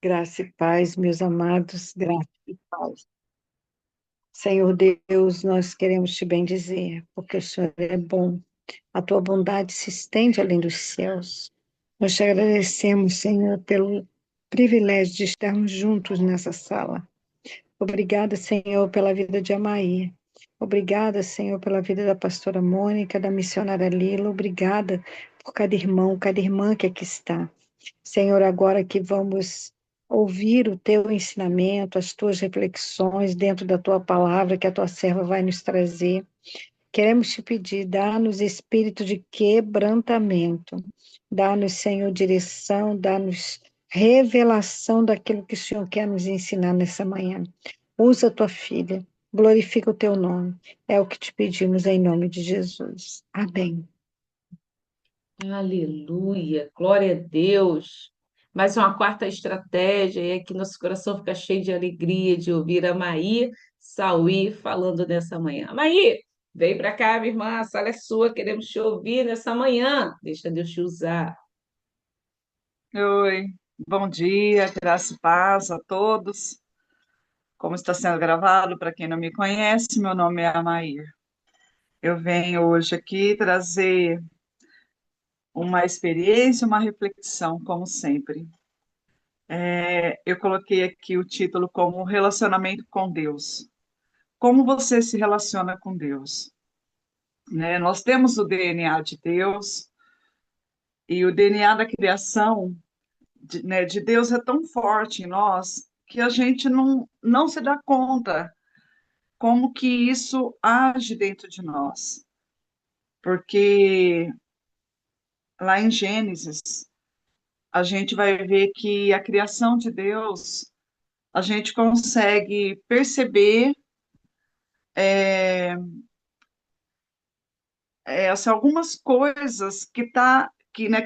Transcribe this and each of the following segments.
graça e paz, meus amados, graça e paz. Senhor Deus, nós queremos te bendizer, porque o Senhor é bom. A tua bondade se estende além dos céus. Nós te agradecemos, Senhor, pelo privilégio de estarmos juntos nessa sala. Obrigada, Senhor, pela vida de Amaí. Obrigada, Senhor, pela vida da pastora Mônica, da missionária Lila. Obrigada por cada irmão, cada irmã que aqui está. Senhor, agora que vamos ouvir o teu ensinamento, as tuas reflexões dentro da tua palavra que a tua serva vai nos trazer, queremos te pedir, dá-nos espírito de quebrantamento, dá-nos, Senhor, direção, dá-nos revelação daquilo que o Senhor quer nos ensinar nessa manhã. Usa a tua filha, glorifica o teu nome. É o que te pedimos em nome de Jesus. Amém. Aleluia, glória a Deus. Mais uma quarta estratégia, e aqui nosso coração fica cheio de alegria de ouvir a Maí Sauí falando nessa manhã. Maí, vem para cá, minha irmã, a sala é sua, queremos te ouvir nessa manhã. Deixa Deus te usar. Oi, bom dia, graça e paz a todos. Como está sendo gravado, para quem não me conhece, meu nome é Amair. Eu venho hoje aqui trazer uma experiência, uma reflexão, como sempre. Eu coloquei aqui o título como Relacionamento com Deus. Como você se relaciona com Deus? Né? Nós temos o DNA de Deus e o DNA da criação de Deus é tão forte em nós que a gente não se dá conta como que isso age dentro de nós. Porque lá em Gênesis, a gente vai ver que a criação de Deus, a gente consegue perceber é, assim, algumas coisas que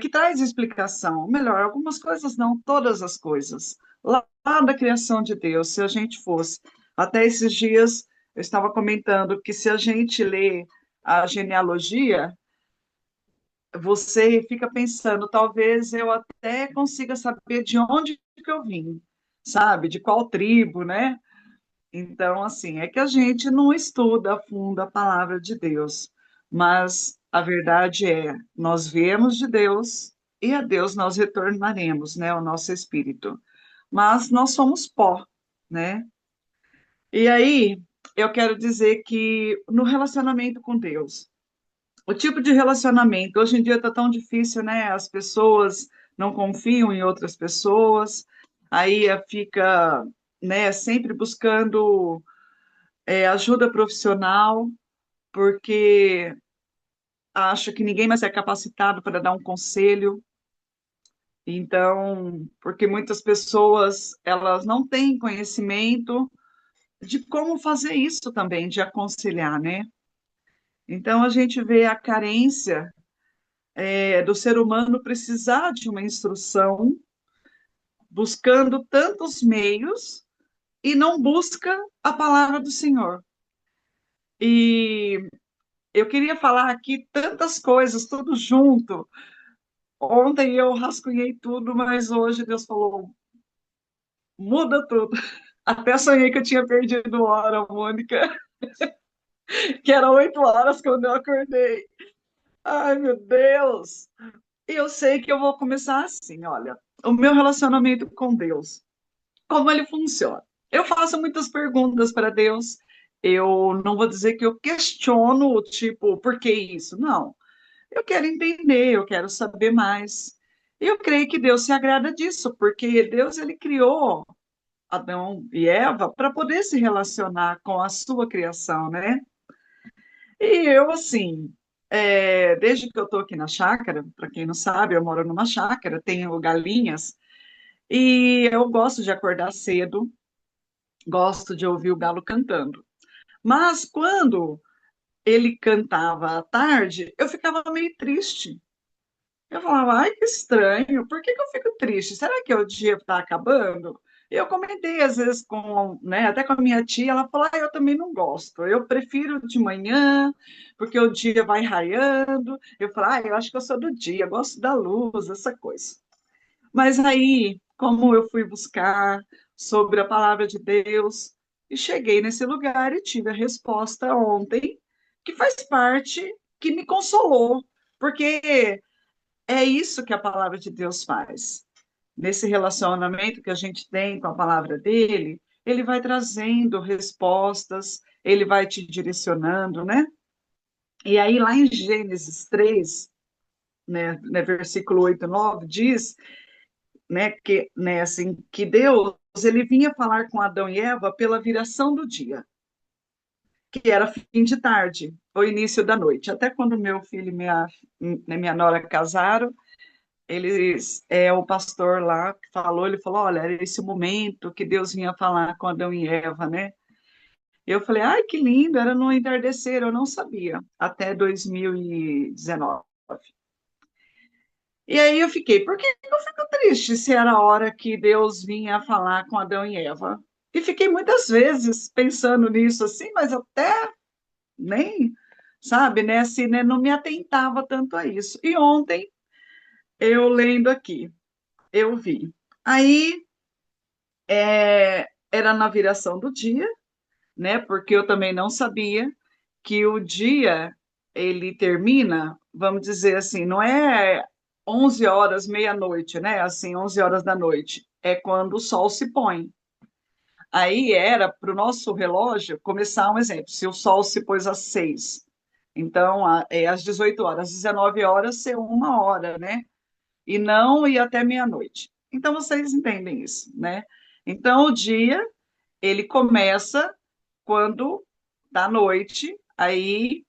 traz explicação. Ou melhor, algumas coisas não, todas as coisas. Lá da criação de Deus, se a gente fosse, até esses dias eu estava comentando que se a gente lê a genealogia, você fica pensando, talvez eu até consiga saber de onde que eu vim, sabe? De qual tribo, né? Então, assim, é que a gente não estuda a fundo a palavra de Deus, mas a verdade é, nós viemos de Deus e a Deus nós retornaremos, né? O nosso espírito. Mas nós somos pó, né? E aí, eu quero dizer que no relacionamento com Deus, o tipo de relacionamento, hoje em dia está tão difícil, né? As pessoas não confiam em outras pessoas, aí fica, né, sempre buscando ajuda profissional, porque acha que ninguém mais é capacitado para dar um conselho. Então, porque muitas pessoas, elas não têm conhecimento de como fazer isso também, de aconselhar, né? Então, a gente vê a carência do ser humano precisar de uma instrução, buscando tantos meios e não busca a palavra do Senhor. E eu queria falar aqui tantas coisas, tudo junto. Ontem eu rascunhei tudo, mas hoje Deus falou, muda tudo. Até sonhei que eu tinha perdido hora, Mônica, que era 8 horas quando eu acordei. Ai, meu Deus! E eu sei que eu vou começar assim, olha, o meu relacionamento com Deus, como ele funciona. Eu faço muitas perguntas para Deus. Eu não vou dizer que eu questiono, tipo, por que isso? Não. Eu quero entender, eu quero saber mais. Eu creio que Deus se agrada disso, porque Deus ele criou Adão e Eva para poder se relacionar com a sua criação, né? E eu, assim, desde que eu estou aqui na chácara, para quem não sabe, eu moro numa chácara, tenho galinhas, e eu gosto de acordar cedo, gosto de ouvir o galo cantando. Mas quando ele cantava à tarde, eu ficava meio triste. Eu falava, ai, que estranho, por que que eu fico triste? Será que o dia está acabando? Eu comentei às vezes com, né, até com a minha tia, ela falou, ah, eu também não gosto, eu prefiro de manhã, porque o dia vai raiando. Eu falo, ah, eu acho que eu sou do dia, gosto da luz, essa coisa. Mas aí como eu fui buscar sobre a palavra de Deus e cheguei nesse lugar e tive a resposta ontem, que faz parte, que me consolou, porque é isso que a palavra de Deus faz. Nesse relacionamento que a gente tem com a palavra dele, ele vai trazendo respostas, ele vai te direcionando, né? E aí, lá em Gênesis 3, né, versículo 8 e 9, diz, né, assim, que Deus ele vinha falar com Adão e Eva pela viração do dia, que era fim de tarde, ou início da noite. Até quando meu filho e minha nora casaram, o pastor lá que falou, ele falou, olha, era esse o momento que Deus vinha falar com Adão e Eva, né? Eu falei, ai, que lindo, era no entardecer, eu não sabia, até 2019. E aí eu fiquei, por que eu fico triste se era a hora que Deus vinha falar com Adão e Eva? E fiquei muitas vezes pensando nisso assim, mas até nem, sabe, né, assim, né, não me atentava tanto a isso. E ontem, eu lendo aqui, eu vi. Aí, era na viração do dia, né, porque eu também não sabia que o dia, ele termina, vamos dizer assim, não é 11 horas, meia-noite, né, assim, 11 horas da noite, é quando o sol se põe. Aí era para o nosso relógio começar um exemplo. Se o sol se pôs às 6, então é às 18 horas, às 19 horas ser 1 hora, né? E não ir até meia-noite. Então vocês entendem isso, né? Então o dia ele começa quando dá noite, aí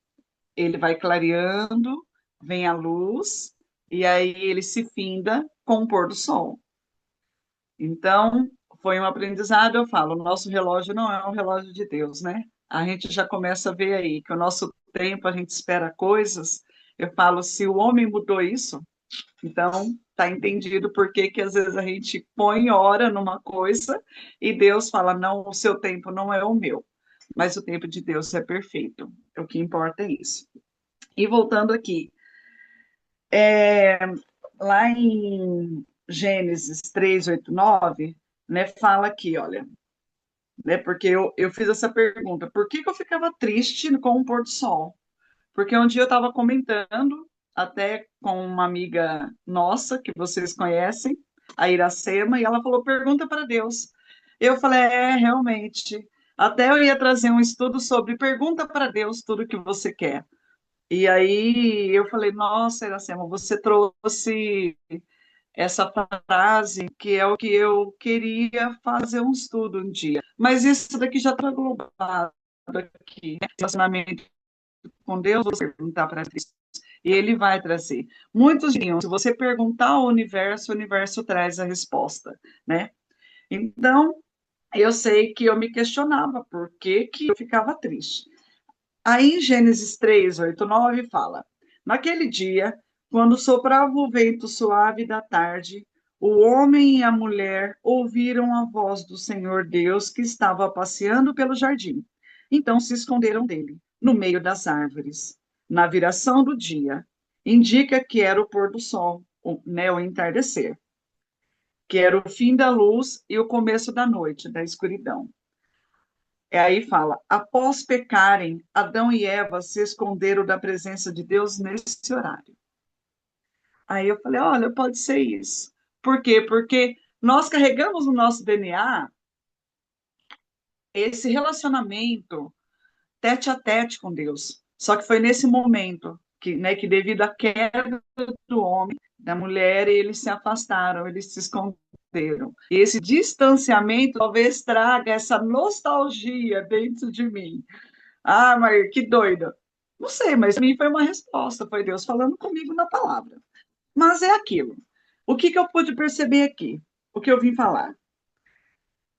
ele vai clareando, vem a luz, e aí ele se finda com o pôr do sol. Então, foi um aprendizado, eu falo, o nosso relógio não é um relógio de Deus, né? A gente já começa a ver aí que o nosso tempo a gente espera coisas. Eu falo, se o homem mudou isso, então tá entendido por que que às vezes a gente põe hora numa coisa e Deus fala, não, o seu tempo não é o meu, mas o tempo de Deus é perfeito. O que importa é isso. E voltando aqui, lá em Gênesis 3, 8, 9, né, fala aqui, olha, né, porque eu fiz essa pergunta, por que que eu ficava triste com o pôr do sol? Porque um dia eu estava comentando, até com uma amiga nossa, que vocês conhecem, a Iracema, e ela falou, pergunta para Deus. Eu falei, realmente, até eu ia trazer um estudo sobre pergunta para Deus tudo que você quer. E aí eu falei, nossa, Iracema, você trouxe essa frase que é o que eu queria fazer um estudo um dia. Mas isso daqui já está globado aqui, né? Relacionamento com Deus, você perguntar para Deus, e ele vai trazer. Muitos diriam, se você perguntar ao universo, o universo traz a resposta, né? Então, eu sei que eu me questionava por que que eu ficava triste. Aí em Gênesis 3, 8, 9 fala: naquele dia, quando soprava o vento suave da tarde, o homem e a mulher ouviram a voz do Senhor Deus que estava passeando pelo jardim. Então se esconderam dele, no meio das árvores. Na viração do dia, indica que era o pôr do sol, né, o entardecer, que era o fim da luz e o começo da noite, da escuridão. Aí fala: após pecarem, Adão e Eva se esconderam da presença de Deus nesse horário. Aí eu falei: olha, pode ser isso. Por quê? Porque nós carregamos no nosso DNA esse relacionamento tete a tete com Deus. Só que foi nesse momento que, né, que devido à queda do homem, da mulher, eles se afastaram, eles se esconderam. E esse distanciamento talvez traga essa nostalgia dentro de mim. Ah, mas que doida. Não sei, mas para mim foi uma resposta, foi Deus falando comigo na palavra. Mas é aquilo. O que que eu pude perceber aqui? O que eu vim falar?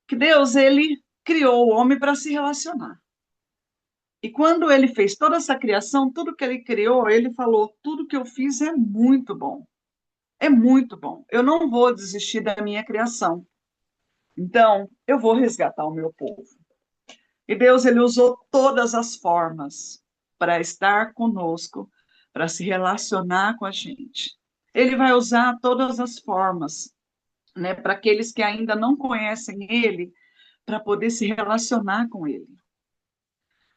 Que Deus, ele criou o homem para se relacionar. E quando ele fez toda essa criação, tudo que ele criou, ele falou: tudo que eu fiz é muito bom. É muito bom. Eu não vou desistir da minha criação. Então, eu vou resgatar o meu povo. E Deus, ele usou todas as formas para estar conosco, para se relacionar com a gente. Ele vai usar todas as formas. né, para aqueles que ainda não conhecem Ele, para poder se relacionar com Ele.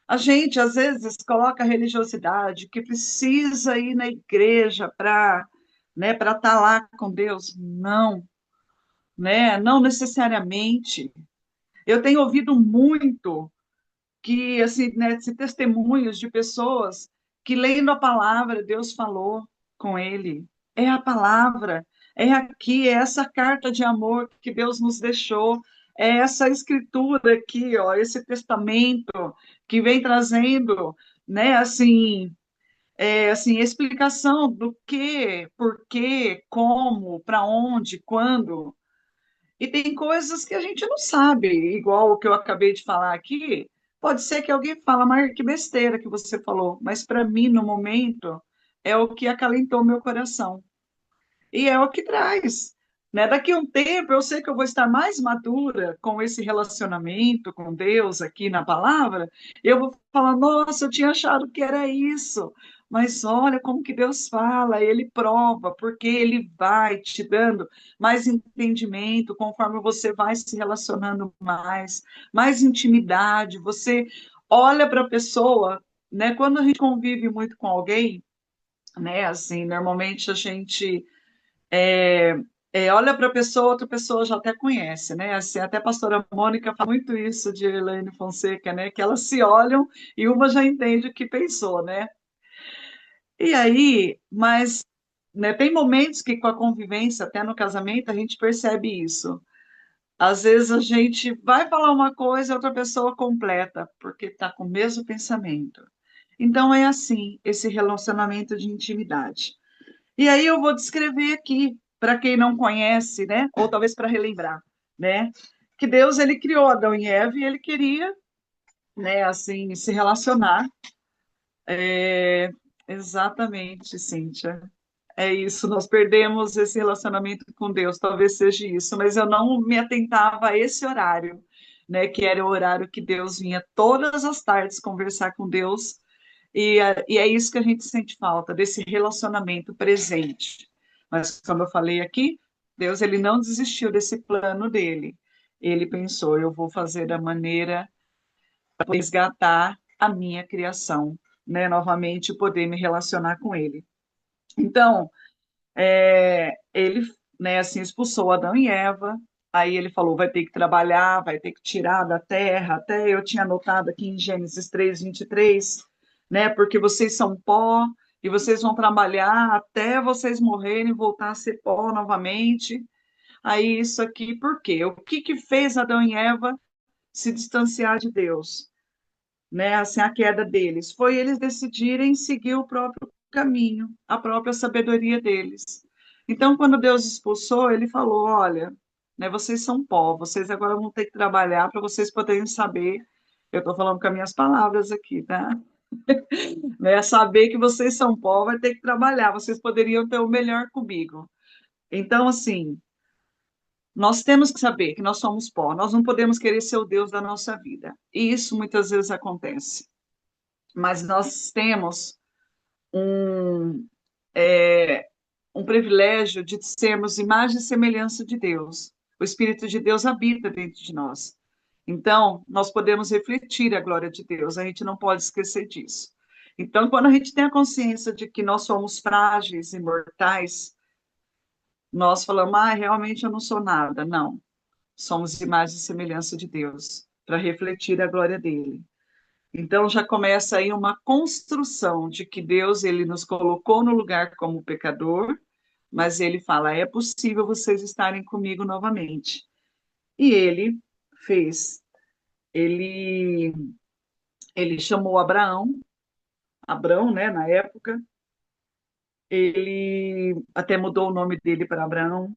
A gente, às vezes, coloca a religiosidade que precisa ir na igreja para, né, para estar lá com Deus. Não, né, não necessariamente. Eu tenho ouvido muito que, assim, né, testemunhos de pessoas que, lendo a palavra, Deus falou com ele. É a palavra, é aqui, é essa carta de amor que Deus nos deixou, é essa escritura aqui, ó, esse testamento que vem trazendo, né, assim, explicação do que, por quê, como, para onde, quando. E tem coisas que a gente não sabe, igual o que eu acabei de falar aqui. Pode ser que alguém fala, mas que besteira que você falou, mas para mim, no momento, é o que acalentou meu coração. E é o que traz. Né? Daqui a um tempo, eu sei que eu vou estar mais madura com esse relacionamento com Deus aqui na palavra. Eu vou falar, nossa, eu tinha achado que era isso. Mas olha como que Deus fala, Ele prova, porque Ele vai te dando mais entendimento conforme você vai se relacionando mais intimidade. Você olha para a pessoa, né? Quando a gente convive muito com alguém, né? Assim, normalmente a gente olha para a pessoa, outra pessoa já até conhece, né? Assim, até a pastora Mônica fala muito isso de Elaine Fonseca, né? Que elas se olham e uma já entende o que pensou, né? E aí, mas né, tem momentos que com a convivência, até no casamento, a gente percebe isso. Às vezes a gente vai falar uma coisa e outra pessoa completa, porque está com o mesmo pensamento. Então é assim, esse relacionamento de intimidade. E aí eu vou descrever aqui, para quem não conhece, né? Ou talvez para relembrar, né? Que Deus ele criou Adão e Eva e ele queria, né, assim, se relacionar. É, exatamente, Cíntia. É isso, nós perdemos esse relacionamento com Deus, talvez seja isso, mas eu não me atentava a esse horário, né, que era o horário que Deus vinha todas as tardes conversar com Deus, e é isso que a gente sente falta, desse relacionamento presente. Mas, como eu falei aqui, Deus ele não desistiu desse plano dele. Ele pensou, eu vou fazer da maneira para resgatar a minha criação, né, novamente poder me relacionar com ele. Então, ele, né, assim, expulsou Adão e Eva, aí ele falou, vai ter que trabalhar, vai ter que tirar da terra, até eu tinha anotado aqui em Gênesis 3:23, né, porque vocês são pó, e vocês vão trabalhar até vocês morrerem e voltar a ser pó novamente. Aí isso aqui, por quê? O que que fez Adão e Eva se distanciar de Deus? Né, assim, a queda deles, foi eles decidirem seguir o próprio caminho, a própria sabedoria deles. Então, quando Deus expulsou, ele falou: olha, né, vocês são pó, vocês agora vão ter que trabalhar para vocês poderem saber. Eu estou falando com as minhas palavras aqui, tá? Né, saber que vocês são pó, vai ter que trabalhar, vocês poderiam ter o melhor comigo. Então, assim, nós temos que saber que nós somos pó, nós não podemos querer ser o Deus da nossa vida. E isso muitas vezes acontece. Mas nós temos um, um privilégio de sermos imagem e semelhança de Deus. O Espírito de Deus habita dentro de nós. Então, nós podemos refletir a glória de Deus, a gente não pode esquecer disso. Então, quando a gente tem a consciência de que nós somos frágeis e mortais, nós falamos, realmente eu não sou nada. Não, somos imagem e semelhança de Deus, para refletir a glória dele. Então já começa aí uma construção de que Deus ele nos colocou no lugar como pecador, mas ele fala: é possível vocês estarem comigo novamente. E ele fez. Ele ele chamou Abrão, né, na época. Ele até mudou o nome dele para Abraão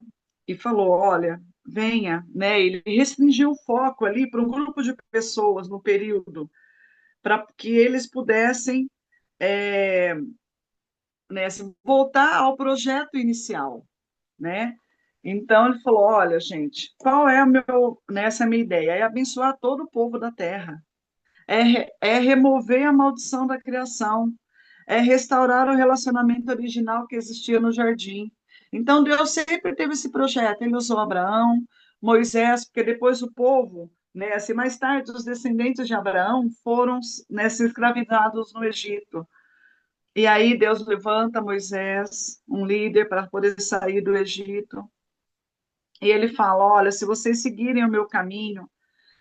e falou: olha, venha, né? Ele restringiu o foco ali para um grupo de pessoas no período para que eles pudessem é, né, assim, voltar ao projeto inicial, né? Então ele falou: olha, gente, qual é essa é a minha ideia? É abençoar todo o povo da terra, é remover a maldição da criação, é restaurar o relacionamento original que existia no jardim. Então, Deus sempre teve esse projeto. Ele usou Abraão, Moisés, porque depois o povo, né, assim, mais tarde, os descendentes de Abraão foram, né, se escravizados no Egito. E aí Deus levanta Moisés, um líder, para poder sair do Egito. E ele fala: olha, se vocês seguirem o meu caminho,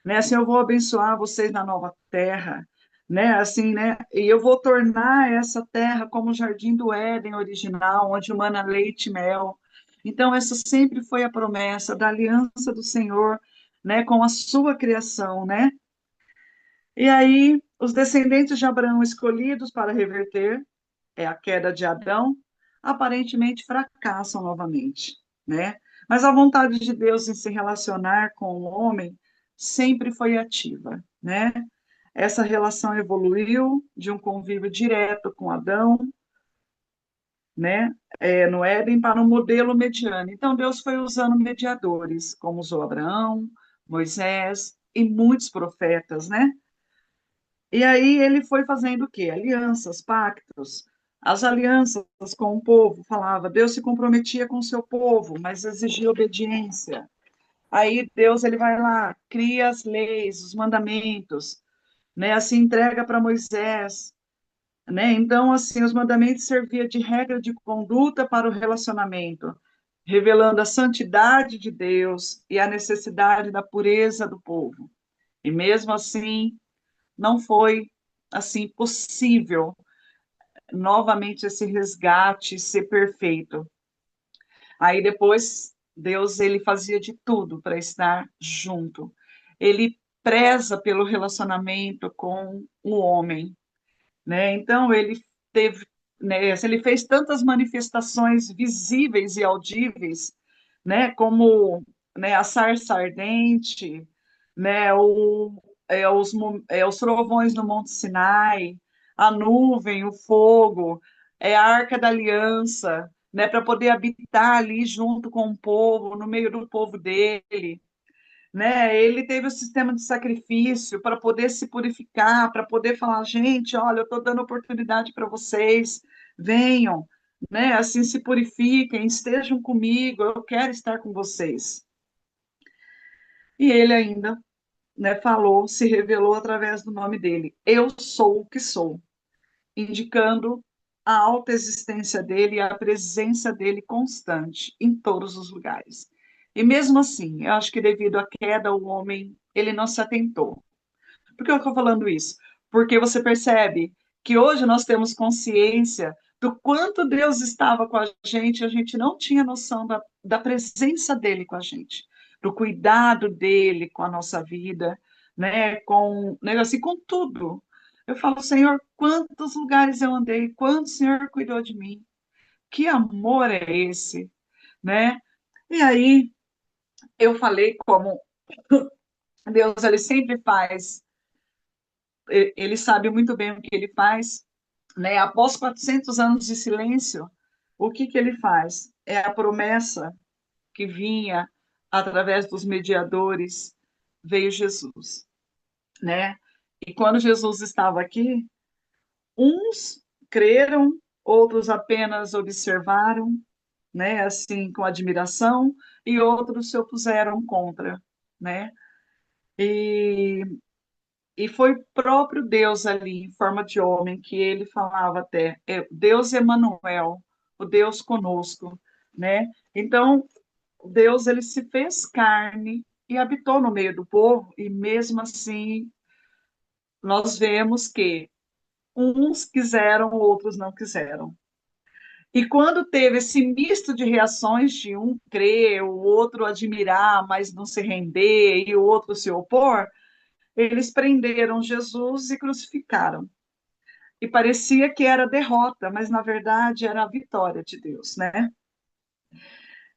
né, assim eu vou abençoar vocês na nova terra, né, assim, né, e eu vou tornar essa terra como o jardim do Éden original, onde mana leite e mel. Então essa sempre foi a promessa da aliança do Senhor, né, com a sua criação, né? E aí os descendentes de Abraão escolhidos para reverter a queda de Adão, aparentemente fracassam novamente, né? Mas a vontade de Deus em se relacionar com o homem sempre foi ativa, né? Essa relação evoluiu de um convívio direto com Adão, né, no Éden, para um modelo mediano. Então, Deus foi usando mediadores, como usou Abraão, Moisés e muitos profetas, né? E aí ele foi fazendo o quê? Alianças, pactos. As alianças com o povo, falava, Deus se comprometia com o seu povo, mas exigia obediência. Aí Deus ele vai lá, cria as leis, os mandamentos, né? Assim entrega para Moisés, né? Então assim os mandamentos serviam de regra de conduta para o relacionamento, revelando a santidade de Deus e a necessidade da pureza do povo. E mesmo assim não foi assim possível novamente esse resgate ser perfeito. Aí depois Deus ele fazia de tudo para estar junto. Ele preza pelo relacionamento com o homem, né? Então ele teve, né, ele fez tantas manifestações visíveis e audíveis, né, como, né, a sarça ardente, né, os trovões no Monte Sinai, a nuvem, o fogo, a Arca da Aliança, né, para poder habitar ali junto com o povo, no meio do povo dele, né? Ele teve o sistema de sacrifício para poder se purificar, para poder falar, gente, olha, eu estou dando oportunidade para vocês, venham, né? Assim se purifiquem, estejam comigo, eu quero estar com vocês. E ele ainda, né, falou, se revelou através do nome dele. Eu sou o que sou, indicando a alta existência dele e a presença dele constante em todos os lugares. E mesmo assim, eu acho que devido à queda, o homem, ele não se atentou. Por que eu estou falando isso? Porque você percebe que hoje nós temos consciência do quanto Deus estava com a gente não tinha noção da presença dele com a gente, do cuidado dele com a nossa vida, né, assim, com tudo. Eu falo, Senhor, quantos lugares eu andei, quanto o Senhor cuidou de mim, que amor é esse, né? E aí eu falei como Deus ele sempre faz, ele sabe muito bem o que ele faz, né? Após 400 anos de silêncio, o que que ele faz? É a promessa que vinha através dos mediadores, veio Jesus, né? E quando Jesus estava aqui, uns creram, outros apenas observaram, né, assim, com admiração, e outros se opuseram contra, né? E E foi próprio Deus ali, em forma de homem, que ele falava até, Deus Emanuel, o Deus conosco, né? Então, Deus ele se fez carne e habitou no meio do povo, e mesmo assim nós vemos que uns quiseram, outros não quiseram. E quando teve esse misto de reações, de um crer, o outro admirar, mas não se render, e o outro se opor, eles prenderam Jesus e crucificaram. E parecia que era derrota, mas na verdade era a vitória de Deus, né?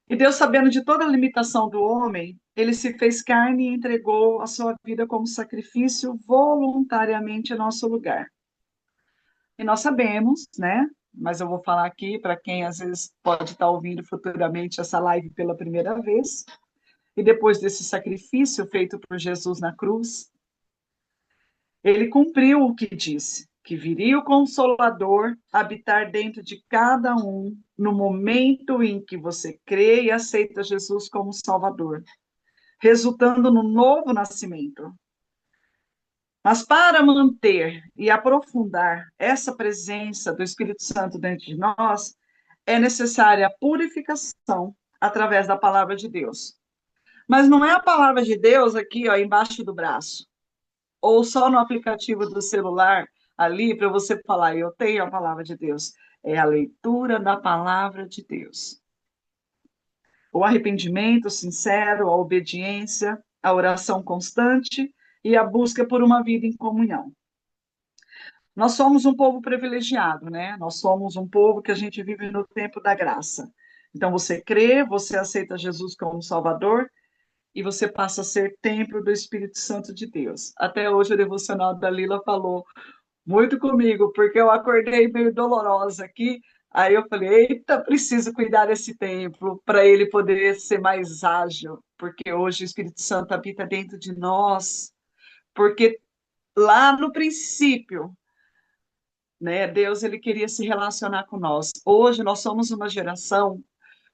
E Deus, sabendo de toda a limitação do homem, ele se fez carne e entregou a sua vida como sacrifício voluntariamente em nosso lugar. E nós sabemos, né? Mas eu vou falar aqui para quem às vezes pode estar ouvindo futuramente essa live pela primeira vez. E depois desse sacrifício feito por Jesus na cruz, ele cumpriu o que disse, que viria o Consolador habitar dentro de cada um no momento em que você crê e aceita Jesus como Salvador, resultando no novo nascimento. Mas para manter e aprofundar essa presença do Espírito Santo dentro de nós, é necessária a purificação através da palavra de Deus. Mas não é a palavra de Deus aqui, ó, embaixo do braço, ou só no aplicativo do celular ali para você falar, eu tenho a palavra de Deus. É a leitura da palavra de Deus. O arrependimento sincero, a obediência, a oração constante e a busca por uma vida em comunhão. Nós somos um povo privilegiado, né? Nós somos um povo que a gente vive no tempo da graça. Então você crê, você aceita Jesus como Salvador e você passa a ser templo do Espírito Santo de Deus. Até hoje o devocional da Lila falou muito comigo, porque eu acordei meio dolorosa aqui. Aí eu falei, eita, preciso cuidar desse templo para ele poder ser mais ágil, porque hoje o Espírito Santo habita dentro de nós, porque lá no princípio, né, Deus ele queria se relacionar com nós. Hoje nós somos uma geração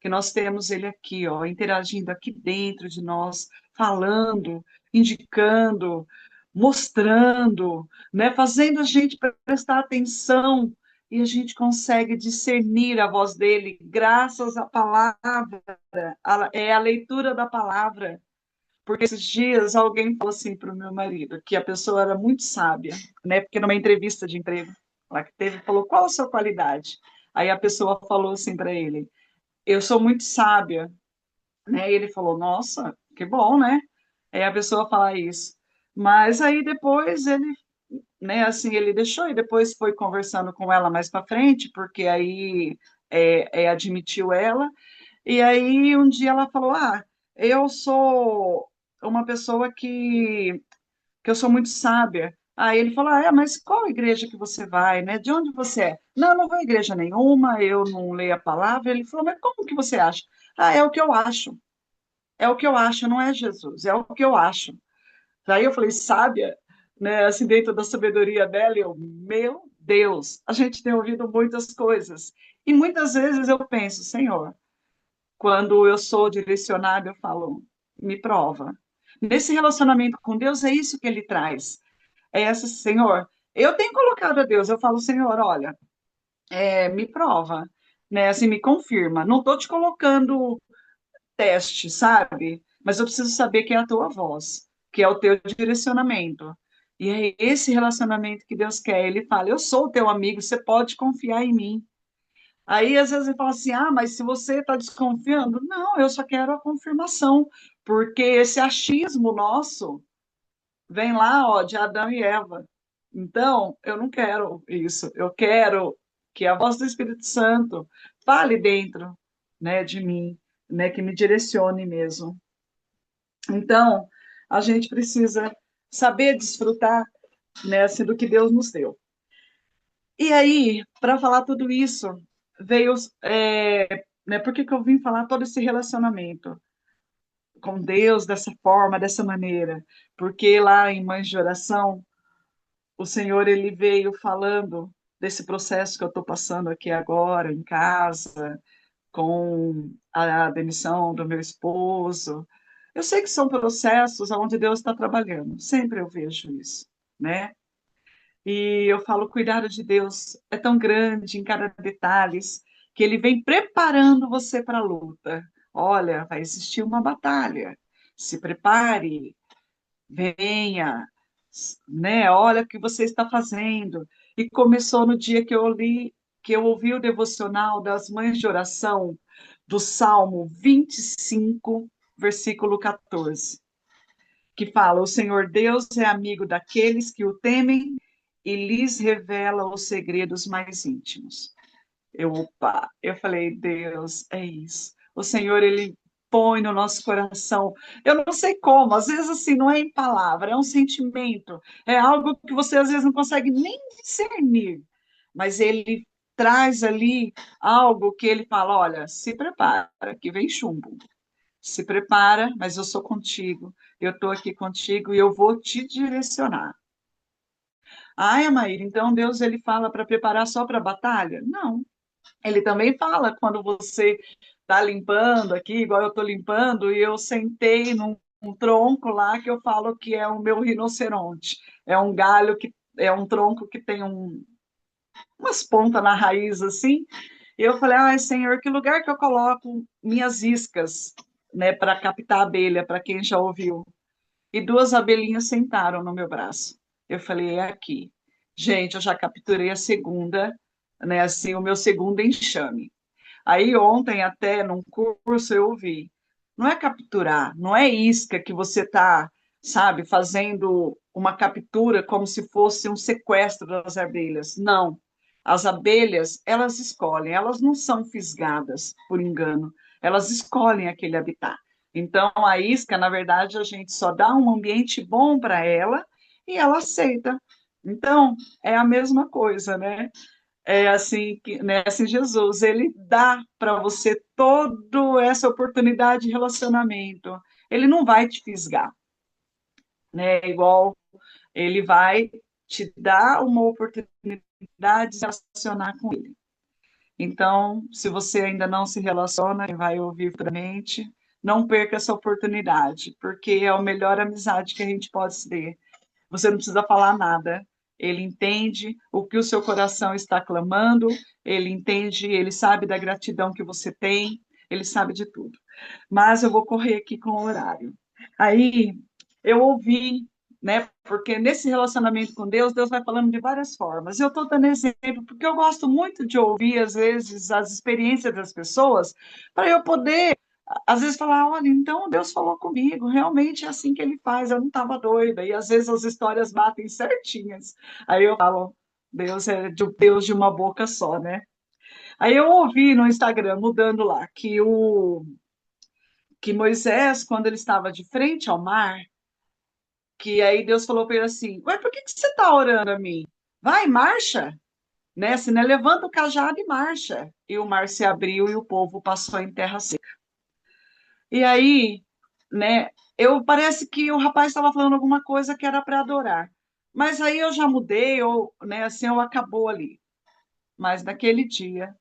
que nós temos ele aqui, ó, interagindo aqui dentro de nós, falando, indicando, mostrando, né, fazendo a gente prestar atenção e a gente consegue discernir a voz dele graças à palavra, é a leitura da palavra. Porque esses dias alguém falou assim para o meu marido que a pessoa era muito sábia, né? Porque numa entrevista de emprego lá que teve, falou qual a sua qualidade? Aí a pessoa falou assim para ele, eu sou muito sábia, né? E ele falou, nossa, que bom, né? Aí a pessoa fala isso. Mas aí depois ele, né, assim, ele deixou e depois foi conversando com ela mais para frente, porque aí admitiu ela. E aí um dia ela falou, eu sou uma pessoa que eu sou muito sábia. Aí ele falou, mas qual igreja que você vai, né? De onde você é? Não, eu não vou a igreja nenhuma, eu não leio a palavra. Ele falou, mas como que você acha? É o que eu acho. É o que eu acho, não é Jesus, é o que eu acho. Aí eu falei, sábia, né? Assim, dentro da sabedoria dela, meu Deus, a gente tem ouvido muitas coisas. E muitas vezes eu penso, Senhor, quando eu sou direcionada, eu falo, me prova. Nesse relacionamento com Deus, é isso que ele traz. É essa, Senhor, eu tenho colocado a Deus, eu falo, Senhor, olha, me prova, né? Assim, me confirma. Não estou te colocando teste, sabe? Mas eu preciso saber que é a tua voz, que é o teu direcionamento. E é esse relacionamento que Deus quer. Ele fala, eu sou o teu amigo, você pode confiar em mim. Aí, às vezes, ele fala assim, mas se você está desconfiando, não, eu só quero a confirmação, porque esse achismo nosso vem lá, ó, de Adão e Eva. Então, eu não quero isso. Eu quero que a voz do Espírito Santo fale dentro, né, de mim, né, que me direcione mesmo. Então, a gente precisa saber desfrutar, né, assim, do que Deus nos deu. E aí, para falar tudo isso, veio, né, por que que eu vim falar todo esse relacionamento com Deus dessa forma, dessa maneira? Porque lá em Mães de Oração, o Senhor ele veio falando desse processo que eu estou passando aqui agora em casa, com a demissão do meu esposo. Eu sei que são processos onde Deus está trabalhando, sempre eu vejo isso, né? E eu falo, o cuidado de Deus é tão grande em cada detalhe que Ele vem preparando você para a luta. Olha, vai existir uma batalha, se prepare, venha, né? Olha o que você está fazendo. E começou no dia que eu li, que eu ouvi o devocional das Mães de Oração do Salmo 25, versículo 14, que fala: O Senhor Deus é amigo daqueles que o temem e lhes revela os segredos mais íntimos. Eu falei, Deus, é isso. O Senhor, Ele põe no nosso coração. Eu não sei como, às vezes assim, não é em palavra, é um sentimento, é algo que você às vezes não consegue nem discernir, mas Ele traz ali algo que Ele fala, olha, se prepara, que vem chumbo. Se prepara, mas eu sou contigo, eu estou aqui contigo e eu vou te direcionar. Amaíra, então Deus ele fala para preparar só para a batalha? Não. Ele também fala quando você está limpando aqui, igual eu estou limpando, e eu sentei num um tronco lá que eu falo que é o meu rinoceronte. É um galho que é um tronco que tem umas pontas na raiz assim. E eu falei, ai, Senhor, que lugar que eu coloco minhas iscas, né, para captar abelha, para quem já ouviu. E duas abelhinhas sentaram no meu braço. Eu falei, é aqui. Gente, eu já capturei a segunda, né, assim, o meu segundo enxame. Aí ontem até num curso eu ouvi, não é capturar, não é isca que você está, sabe, fazendo uma captura como se fosse um sequestro das abelhas. Não. As abelhas, elas escolhem, elas não são fisgadas por engano, elas escolhem aquele habitat. Então, a isca, na verdade, a gente só dá um ambiente bom para ela e ela aceita. Então, é a mesma coisa, né? É assim que, né, assim, Jesus, ele dá para você toda essa oportunidade de relacionamento. Ele não vai te fisgar, né? Igual ele vai te dar uma oportunidade de se relacionar com ele. Então, se você ainda não se relaciona e vai ouvir futuramente, não perca essa oportunidade, porque é a melhor amizade que a gente pode ter. Você não precisa falar nada. Ele entende o que o seu coração está clamando, ele entende, ele sabe da gratidão que você tem, ele sabe de tudo. Mas eu vou correr aqui com o horário. Aí eu ouvi, né? Porque nesse relacionamento com Deus, Deus vai falando de várias formas. Eu estou dando exemplo porque eu gosto muito de ouvir, às vezes, as experiências das pessoas, para eu poder às vezes falar, olha, então Deus falou comigo, realmente é assim que ele faz, eu não estava doida. E às vezes as histórias batem certinhas. Aí eu falo, Deus é de Deus de uma boca só, né? Aí eu ouvi no Instagram, mudando lá, que Moisés, quando ele estava de frente ao mar, que aí Deus falou para ele assim, ué, por que você está orando a mim? Vai, marcha, né? Se né, levanta o cajado e marcha. E o mar se abriu e o povo passou em terra seca. E aí, né, eu parece que o rapaz estava falando alguma coisa que era para adorar. Mas aí eu já mudei, ou, né, assim, eu acabou ali. Mas naquele dia,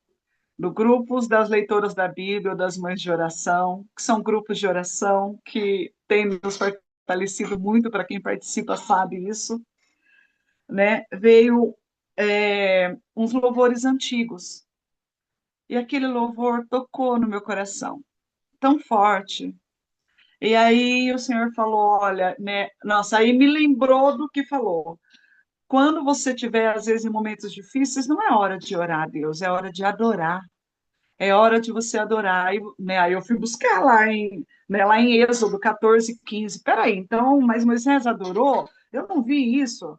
no grupos das leitoras da Bíblia, das mães de oração, que são grupos de oração que têm nos fortalecido muito, para quem participa sabe isso, né, veio uns louvores antigos. E aquele louvor tocou no meu coração, tão forte. E aí o Senhor falou, olha, né? Nossa, aí me lembrou do que falou. Quando você tiver, às vezes, em momentos difíceis, não é hora de orar a Deus, é hora de adorar. É hora de você adorar. Aí, né, aí eu fui buscar lá em Êxodo 14:15. Peraí, então, mas Moisés adorou? Eu não vi isso.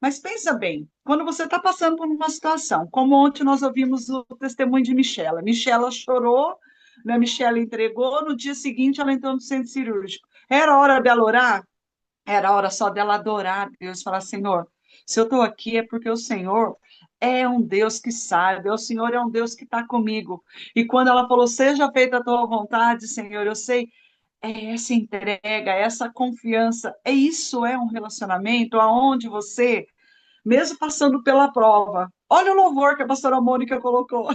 Mas pensa bem, quando você está passando por uma situação, como ontem nós ouvimos o testemunho de Michela. Michela chorou, né? Michela entregou, no dia seguinte ela entrou no centro cirúrgico. Era hora dela orar? Era hora só dela adorar a Deus, falar, Senhor, se eu estou aqui é porque o Senhor é um Deus que sabe, o Senhor é um Deus que está comigo. E quando ela falou, seja feita a tua vontade, Senhor, eu sei, é essa entrega, essa confiança, isso é um relacionamento aonde você, mesmo passando pela prova, olha o louvor que a pastora Mônica colocou,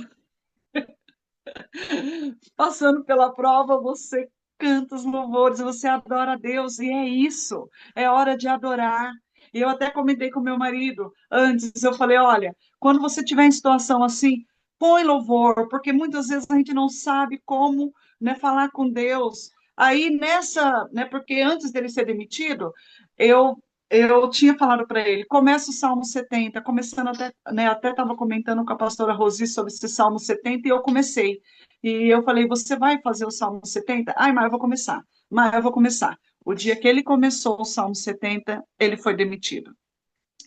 passando pela prova, você canta os louvores, você adora a Deus, e é isso, é hora de adorar. E eu até comentei com meu marido antes, eu falei, olha, quando você estiver em situação assim, põe louvor, porque muitas vezes a gente não sabe como, né, falar com Deus. Aí nessa, né, porque antes dele ser demitido, eu eu tinha falado para ele, começa o Salmo 70, começando até, né, até estava comentando com a pastora Rosi sobre esse Salmo 70, e eu comecei. E eu falei, você vai fazer o Salmo 70? Ai, mas eu vou começar. Mas eu vou começar. O dia que ele começou o Salmo 70, ele foi demitido.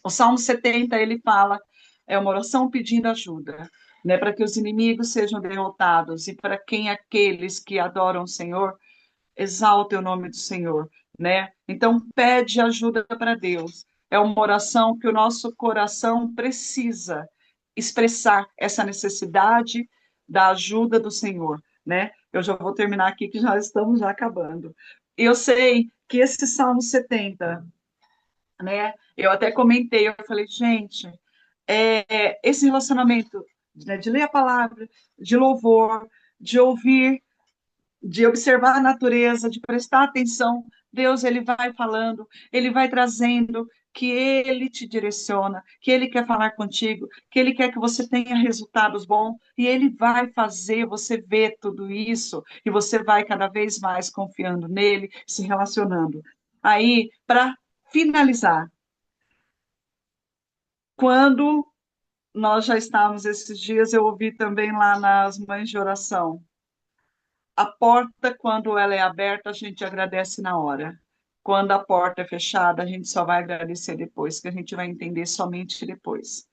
O Salmo 70, ele fala, é uma oração pedindo ajuda, né, para que os inimigos sejam derrotados e para quem aqueles que adoram o Senhor exaltem o nome do Senhor, né? Então pede ajuda para Deus. É uma oração que o nosso coração precisa expressar essa necessidade da ajuda do Senhor, né? Eu já vou terminar aqui que já estamos já acabando. Eu sei que esse Salmo 70, né? Eu até comentei, eu falei, gente, esse relacionamento né, de ler a palavra, de louvor, de ouvir, de observar a natureza, de prestar atenção. Deus, ele vai falando, ele vai trazendo que ele te direciona, que ele quer falar contigo, que ele quer que você tenha resultados bons, e ele vai fazer você ver tudo isso, e você vai cada vez mais confiando nele, se relacionando. Aí, para finalizar, quando nós já estávamos esses dias, eu ouvi também lá nas mães de oração, a porta, quando ela é aberta, a gente agradece na hora. Quando a porta é fechada, a gente só vai agradecer depois, que a gente vai entender somente depois.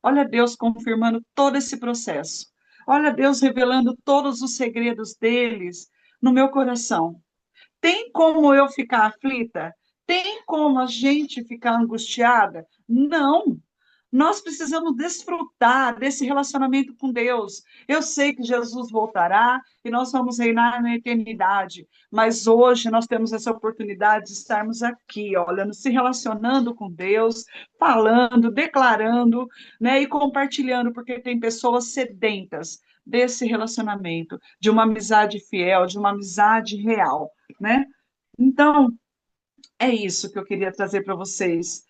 Olha Deus confirmando todo esse processo. Olha Deus revelando todos os segredos deles no meu coração. Tem como eu ficar aflita? Tem como a gente ficar angustiada? Não. Nós precisamos desfrutar desse relacionamento com Deus. Eu sei que Jesus voltará e nós vamos reinar na eternidade, mas hoje nós temos essa oportunidade de estarmos aqui, olhando, se relacionando com Deus, falando, declarando, né, e compartilhando, porque tem pessoas sedentas desse relacionamento, de uma amizade fiel, de uma amizade real, né? Então, é isso que eu queria trazer para vocês.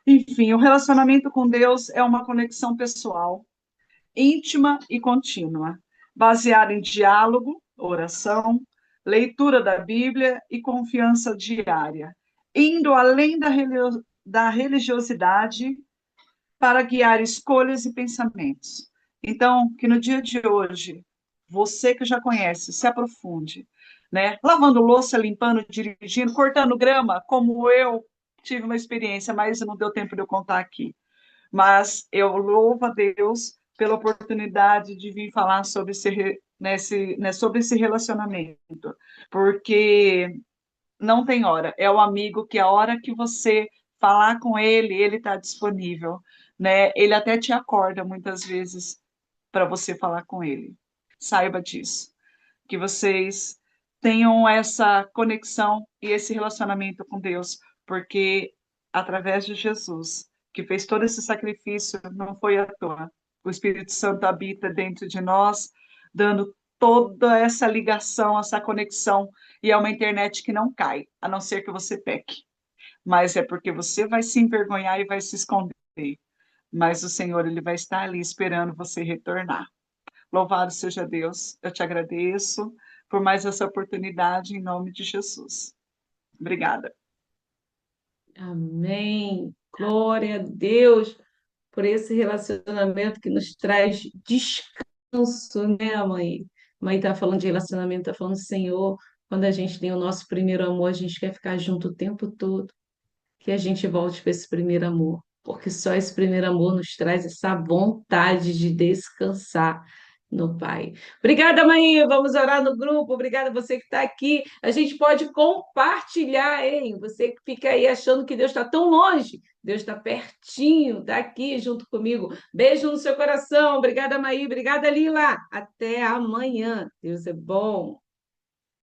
Enfim, o relacionamento com Deus é uma conexão pessoal, íntima e contínua, baseada em diálogo, oração, leitura da Bíblia e confiança diária, indo além da religiosidade para guiar escolhas e pensamentos. Então, que no dia de hoje, você que já conhece, se aprofunde, né? Lavando louça, limpando, dirigindo, cortando grama, como eu tive uma experiência, mas não deu tempo de eu contar aqui. Mas eu louvo a Deus pela oportunidade de vir falar sobre sobre esse relacionamento, porque não tem hora. É o amigo que a hora que você falar com ele, ele está disponível, né? Ele até te acorda muitas vezes para você falar com ele. Saiba disso, que vocês tenham essa conexão e esse relacionamento com Deus, porque através de Jesus, que fez todo esse sacrifício, não foi à toa. O Espírito Santo habita dentro de nós, dando toda essa ligação, essa conexão, e é uma internet que não cai, a não ser que você peque. Mas é porque você vai se envergonhar e vai se esconder. Mas o Senhor, ele vai estar ali esperando você retornar. Louvado seja Deus. Eu te agradeço por mais essa oportunidade em nome de Jesus. Obrigada. Amém. Glória a Deus por esse relacionamento que nos traz descanso, né, mãe? Mãe está falando de relacionamento, está falando, Senhor, quando a gente tem o nosso primeiro amor, a gente quer ficar junto o tempo todo, que a gente volte para esse primeiro amor, porque só esse primeiro amor nos traz essa vontade de descansar no Pai. Obrigada, mãe. Vamos orar no grupo. Obrigada você que está aqui. A gente pode compartilhar, hein? Você que fica aí achando que Deus está tão longe. Deus está pertinho, está aqui junto comigo. Beijo no seu coração. Obrigada, Maí. Obrigada, Lila. Até amanhã. Deus é bom.